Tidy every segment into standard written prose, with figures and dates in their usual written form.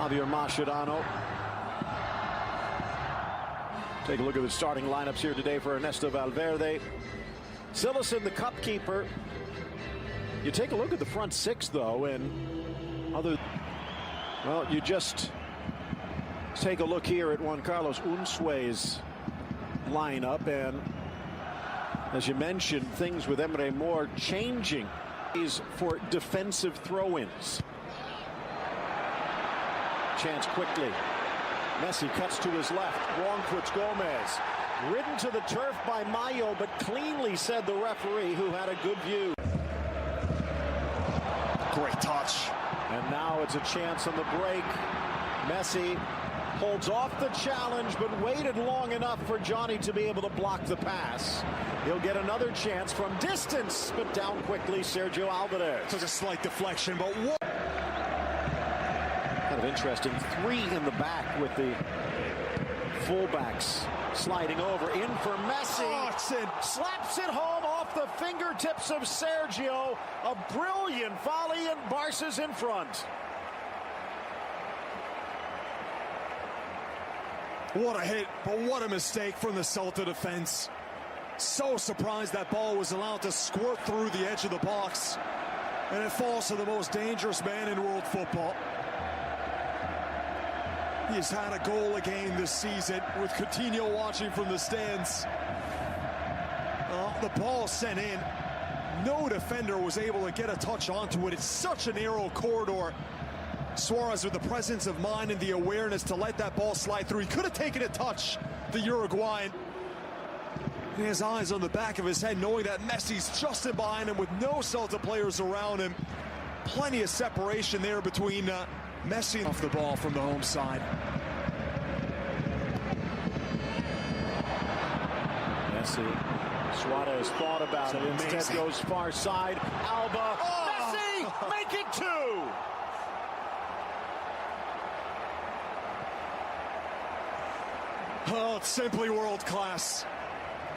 Javier Mascherano. Take a look at the starting lineups here today for Ernesto Valverde. Sillison, the cup keeper. You take a look at the front six, though, and well, you just take a look here at Juan Carlos Unzue's lineup, and as you mentioned, things with Emre Mor changing for defensive throw-ins. Chance quickly. Messi cuts to his left. Wrong puts Gomez. Ridden to the turf by Mayo, but cleanly, said the referee, who had a good view. Great touch. And now it's a chance on the break. Messi holds off the challenge, but waited long enough for Johnny to be able to block the pass. He'll get another chance from distance, but down quickly, Sergio Alvarez. Took a slight deflection, but what? Kind of interesting. Three in the back with the fullbacks sliding over. In for Messi. Oh, it's in. Slaps it home off the fingertips of Sergio. A brilliant volley, and Barca's in front. What a hit, but what a mistake from the Celta defense. So surprised that ball was allowed to squirt through the edge of the box. And it falls to the most dangerous man in world football. He's had a goal a game this season, with Coutinho watching from the stands. The ball sent in. No defender was able to get a touch onto it. It's such a narrow corridor. Suarez with the presence of mind and the awareness to let that ball slide through. He could have taken a touch, the Uruguayan. He has eyes on the back of his head, knowing that Messi's just in behind him with no Celta players around him. Plenty of separation there between Messi off the ball from the home side. Messi, Suarez thought about it. Instead goes far side. Alba, Messi, make it two! Oh, it's simply world class.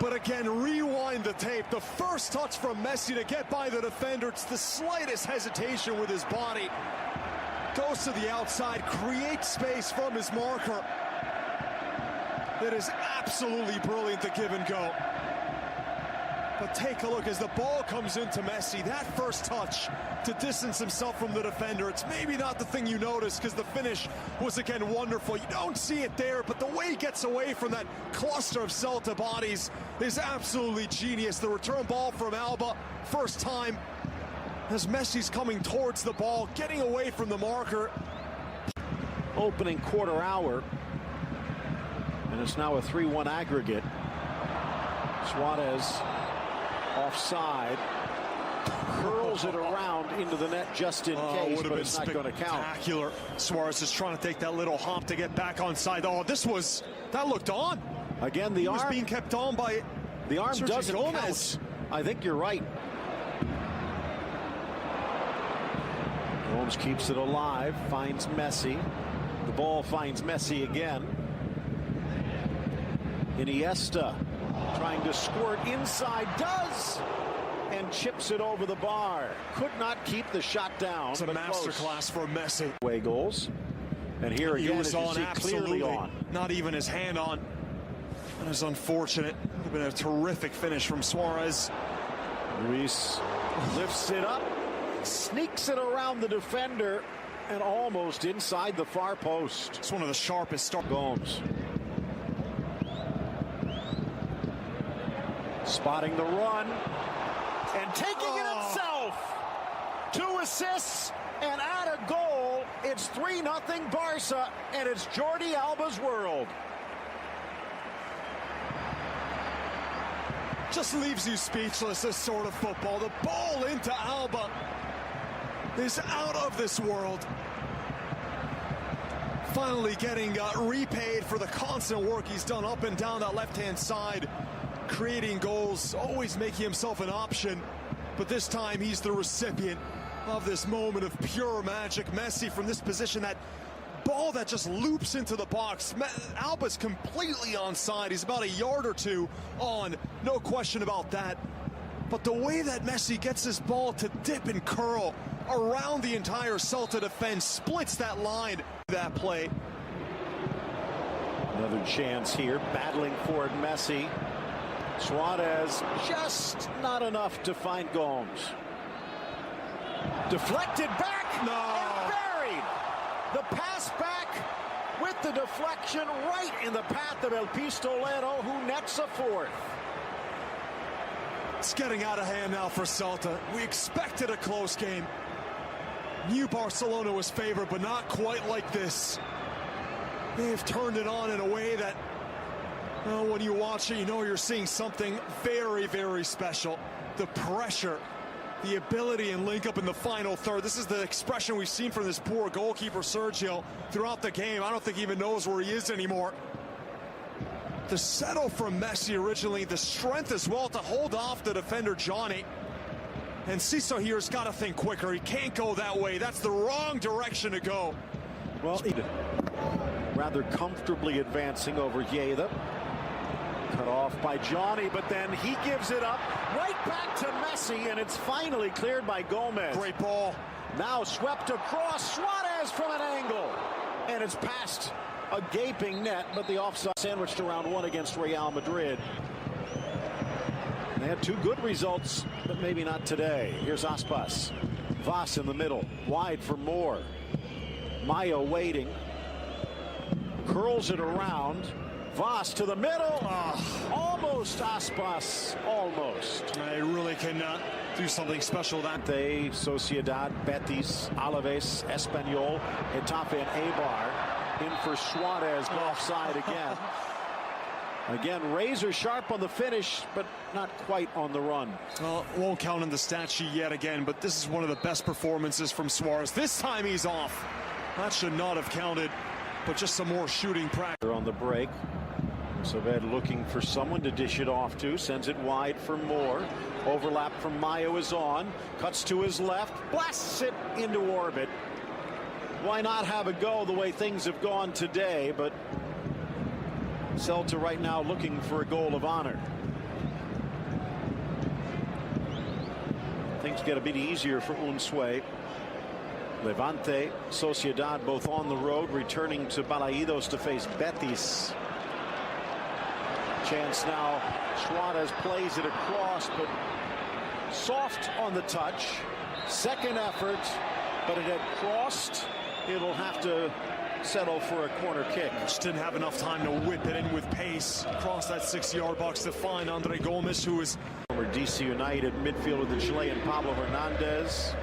But again, rewind the tape. The first touch from Messi to get by the defender. It's the slightest hesitation with his body. Goes to the outside, creates space from his marker. It is absolutely brilliant to give and go. But take a look as the ball comes into Messi. That first touch to distance himself from the defender. It's maybe not the thing you notice because the finish was again wonderful. You don't see it there, but the way he gets away from that cluster of Celta bodies is absolutely genius. The return ball from Alba, first time as Messi's coming towards the ball, getting away from the marker. Opening quarter hour, and it's now a 3-1 aggregate. Suarez offside, curls it around into the net just in case, but it's not going to count. Spectacular. Suarez is trying to take that little hop to get back onside. Oh, that looked on. Again, the arm was being kept on by the arm Sergio doesn't Gomez. count. I think you're right. Holmes keeps it alive, finds Messi. The ball finds Messi again. Iniesta trying to squirt inside, does, and chips it over the bar. Could not keep the shot down. It's a masterclass for Messi. Away goals. And here again, he was on, clearly on. Not even his hand on. That is unfortunate. It would have been a terrific finish from Suarez. Luis lifts it up, sneaks it around the defender, and almost inside the far post. It's one of the sharpest starts. Gomes. Spotting the run and taking it himself. 2 assists and add a goal. It's 3-0 Barca, and it's Jordi Alba's world. Just leaves you speechless, this sort of football. The ball into Alba is out of this world. Finally getting repaid for the constant work he's done up and down that left-hand side. Creating goals, always making himself an option, but this time he's the recipient of this moment of pure magic. Messi from this position, that ball that just loops into the box. Alba's completely onside. He's about a yard or two on, no question about that. But the way that Messi gets this ball to dip and curl around the entire Celta defense, splits that line, that play. Another chance here, battling for it, Messi. Suarez just not enough to find Gomes. Deflected back and buried. The pass back with the deflection right in the path of El Pistolero, who nets a fourth. It's getting out of hand now for Celta. We expected a close game. Knew Barcelona was favored, but not quite like this. They've turned it on in a way that, well, when you watch it, you know you're seeing something very, very special. The pressure, the ability and link up in the final third. This is the expression we've seen from this poor goalkeeper, Sergio, throughout the game. I don't think he even knows where he is anymore. The settle from Messi originally, the strength as well to hold off the defender, Johnny. And Ciso here's got to think quicker. He can't go that way. That's the wrong direction to go. Well, rather comfortably advancing over Lleida. Cut off by Johnny, but then he gives it up right back to Messi, and it's finally cleared by Gomez. Great ball. Now swept across, Suarez from an angle, and it's past a gaping net, but the offside sandwiched around one against Real Madrid. They had two good results, but maybe not today. Here's Aspas. Vaz in the middle, wide for Moore. Mayo waiting. Curls it around. Vaz to the middle. Almost Aspas. Almost. I really cannot do something special. They, Sociedad, Betis, Alaves, Espanyol, Getafe, and Eibar. In for Suarez, offside again. Again, razor sharp on the finish, but not quite on the run. Well, won't count in the stat sheet yet again, but this is one of the best performances from Suarez. This time he's off. That should not have counted, but just some more shooting practice. On the break, Saved looking for someone to dish it off to, sends it wide for Moore. Overlap from Mayo is on, cuts to his left, blasts it into orbit. Why not have a go the way things have gone today, but Celta right now looking for a goal of honor. Things get a bit easier for Unsue. Levante, Sociedad both on the road, returning to Balaidos to face Betis. Chance now, Suarez plays it across, but soft on the touch. Second effort, but it had crossed. It'll have to settle for a corner kick. Just didn't have enough time to whip it in with pace across that 6-yard box to find Andre Gomes, who is former DC United midfielder, the Chilean Pablo Hernandez,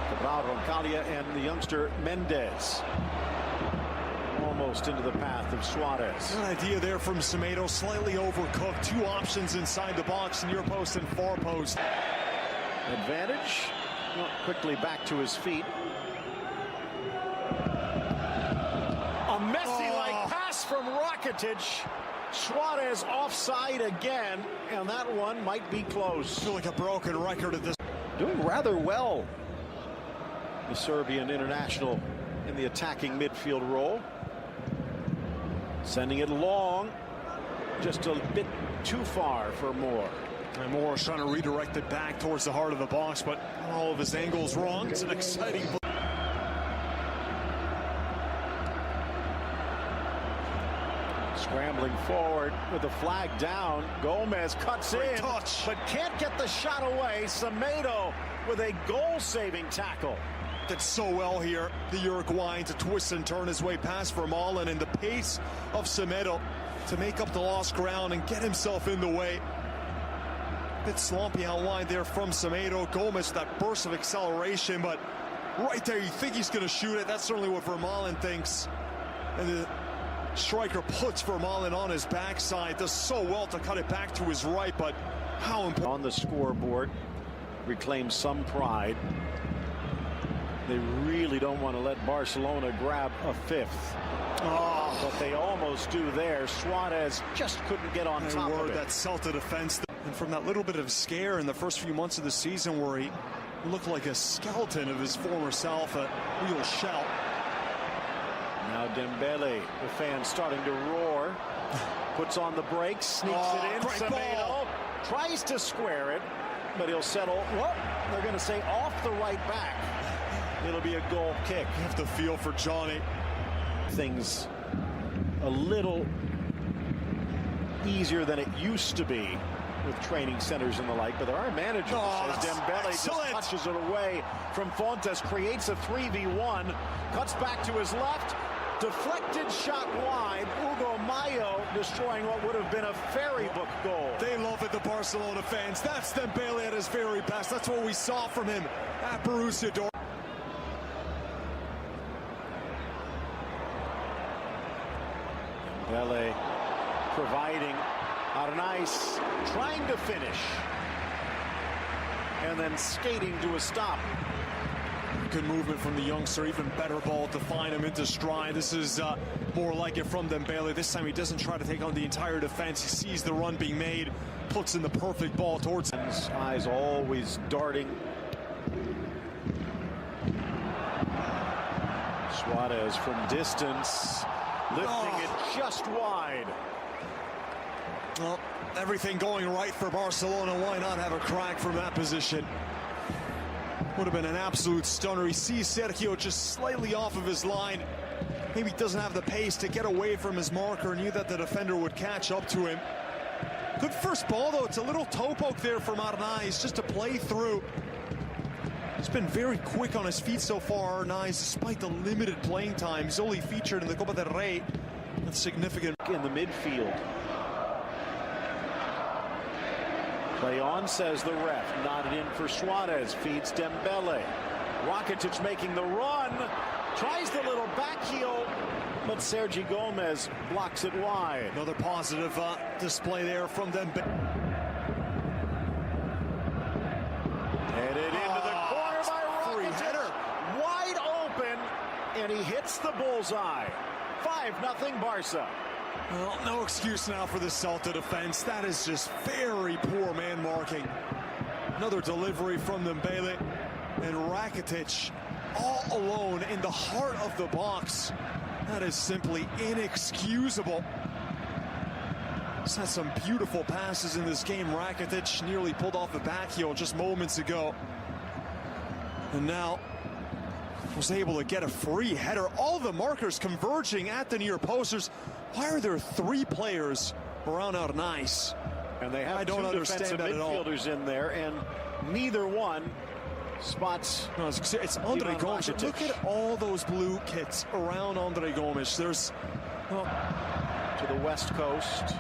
Cabral Roncalia, and the youngster Mendez. Almost into the path of Suarez. An idea there from Semedo, slightly overcooked. Two options inside the box, near post and far post. Advantage. Quickly back to his feet. A Messi-like pass from Rakitic. Suarez offside again, and that one might be close. I feel like a broken record at this. Doing rather well, the Serbian international in the attacking midfield role. Sending it long, just a bit too far for Moore. And Moore is trying to redirect it back towards the heart of the box, but all of his angles wrong. It's an exciting play. Scrambling forward with the flag down. Gomez cuts in, touch, but can't get the shot away. Semedo with a goal-saving tackle. Did so well here, the Uruguayan, to twist and turn his way past Vermaelen, and the pace of Semedo to make up the lost ground and get himself in the way. Bit sloppy out wide there from Semedo. Gomez, that burst of acceleration, but right there, you think he's going to shoot it. That's certainly what Vermaelen thinks. And the striker puts Vermaelen on his backside, does so well to cut it back to his right, but how important. On the scoreboard, reclaims some pride. They really don't want to let Barcelona grab a fifth. But they almost do there. Suarez just couldn't get on top of it. That Celta defense. And from that little bit of scare in the first few months of the season where he looked like a skeleton of his former self, a real shout. Now Dembele, the fans starting to roar. Puts on the brakes, sneaks it in. Semedo tries to square it, but he'll settle. Whoa, They're going to say off the right back. It'll be a goal kick. You have to feel for Johnny. Things a little easier than it used to be with training centers and the like, but there are managers. As Dembele just touches it away from Fontes, creates a 3v1, cuts back to his left, deflected shot wide. Hugo Mayo destroying what would have been a fairy book goal. They love it, the Barcelona fans. That's Dembele at his very best. That's what we saw from him at Borussia Dortmund. Dembele providing Arnaiz, trying to finish, and then skating to a stop. Good movement from the youngster, even better ball to find him into stride. This is more like it from Dembele. This time he doesn't try to take on the entire defense. He sees the run being made, puts in the perfect ball towards him. His eyes always darting. Suarez from distance, lifting it just wide. Well, everything going right for Barcelona. Why not have a crack from that position? Would have been an absolute stunner. He sees Sergio just slightly off of his line. Maybe he doesn't have the pace to get away from his marker. Knew that the defender would catch up to him. Good first ball, though. It's a little toe poke there from Arnaiz just to play through. He's been very quick on his feet so far, Arnaiz, despite the limited playing time. He's only featured in the Copa del Rey. That's significant. In the midfield. Play on, says the ref. Nodded in for Suarez. Feeds Dembele. Rakitic making the run. Tries the little back heel, but Sergi Gomez blocks it wide. Another positive display there from Dembele. Headed into the corner by Rakitic. Wide open, and he hits the bullseye. 5-0 Barca. Well, no excuse now for the Celta defense. That is just very poor man marking. Another delivery from Dembele, and Rakitic all alone in the heart of the box. That is simply inexcusable. He's had some beautiful passes in this game. Rakitic nearly pulled off the back heel just moments ago, and now was able to get a free header. All the markers converging at the near posters. Why are there 3 players around Arnaiz? And they have I don't understand that at all. Midfielders in there, and neither one spots. No, it's Andre Gomes. Look at all those blue kits around Andre Gomes. There's to the west coast,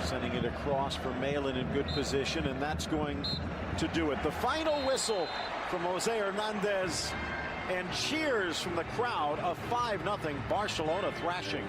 sending it across for Malin in good position, and that's going to do it. The final whistle from Jose Hernandez, and cheers from the crowd. A 5-0 Barcelona thrashing.